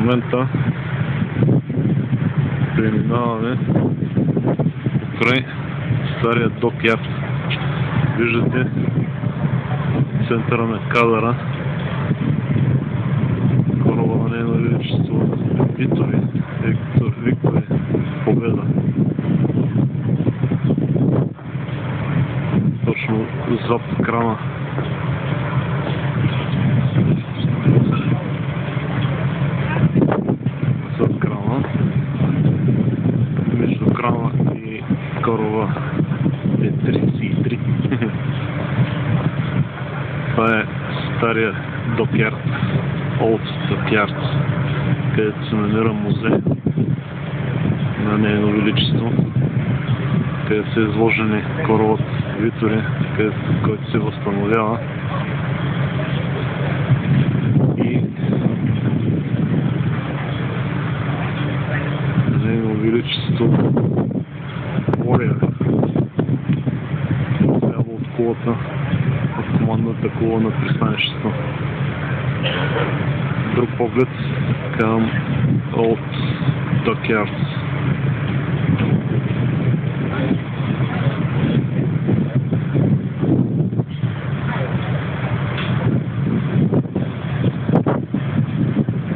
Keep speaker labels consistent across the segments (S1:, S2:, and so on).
S1: момента преминаваме покрай стария докярд. Виждате центъра на кадъра, кораба на Нейно величество Виктор Победа. Точно зад крана. Зад крана. Между крана и кораба е 33. Това е стария докярд, Old Dockyard, където се намира музей на Нейно величество, където са изложени корабът Витори, който се възстановява, и Нейно величество Warrior, трябва от кулата, от командната кула на пристанището. Друг поглед към Old Dockyard.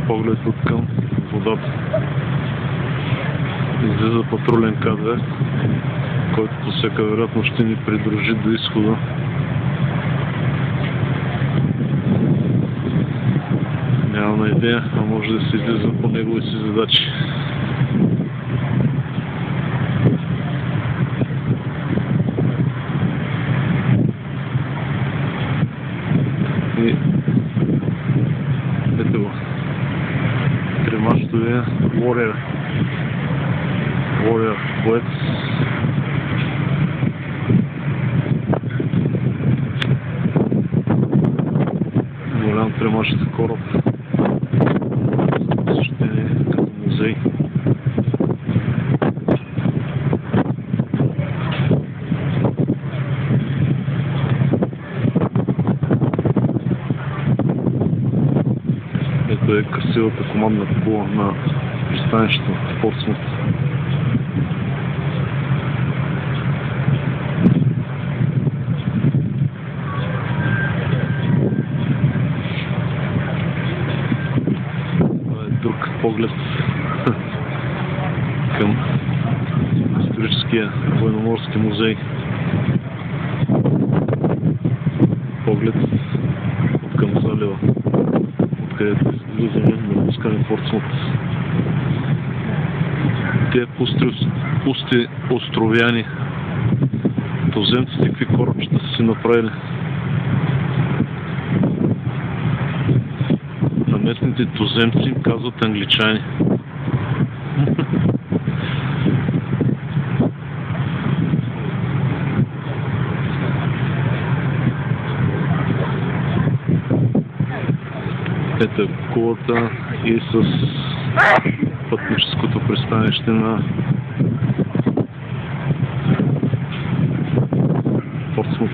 S1: Поглед от към водата. Излиза патрулен кадър, който по всяка вероятност ще ни придружи до изхода. Нямам идея, а може да се излиза по негови си задачи. И ето го. Тримащовия Warrior боец. Голям тримащ кораб. Посещение като музей. Ето е красивата командна кула на пристанището в Портсмут. Друг поглед към историческия военноморски музей. Поглед от към залива, откъдето излизаме на пускане Портсмут. Те пусти островяни туземците какви корабчета са си направили. На местните туземци им казват англичани. Ето кулата и с пътническото пристанище на Портсмут.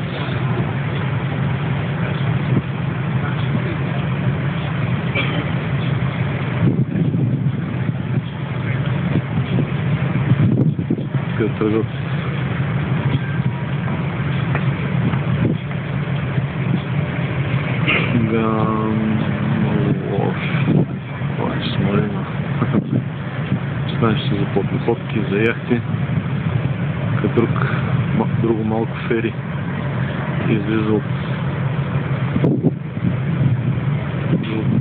S1: Къде тръгват пристанище за подходки, за яхти, като друго малко фери излиза от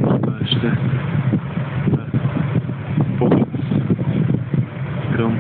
S1: пристанище. Поглед към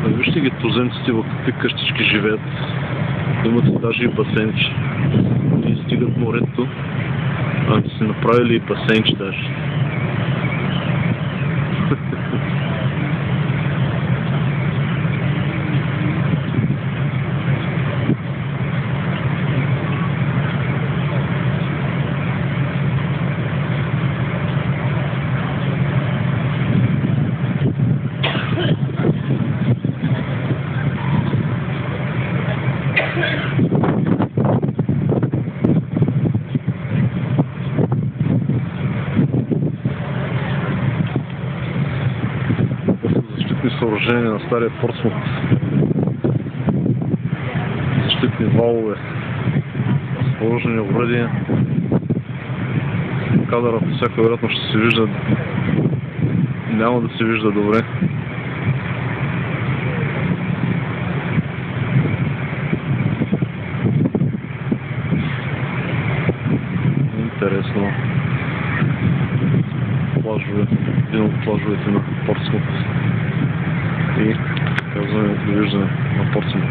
S1: Вижте ги туземците в какви къщички живеят. имат даже и басенче. Не стигат морето, а си направили и басенче даже. Защитни съоръжения на стария Портсмут. Защитни валове. Сложени обвредия. Кадърът всяка вероятно ще се вижда. Няма да се вижда добре. Интересно. Плажове. Един от плажовете на Портсмут. И казваме довиждане на Портсмут.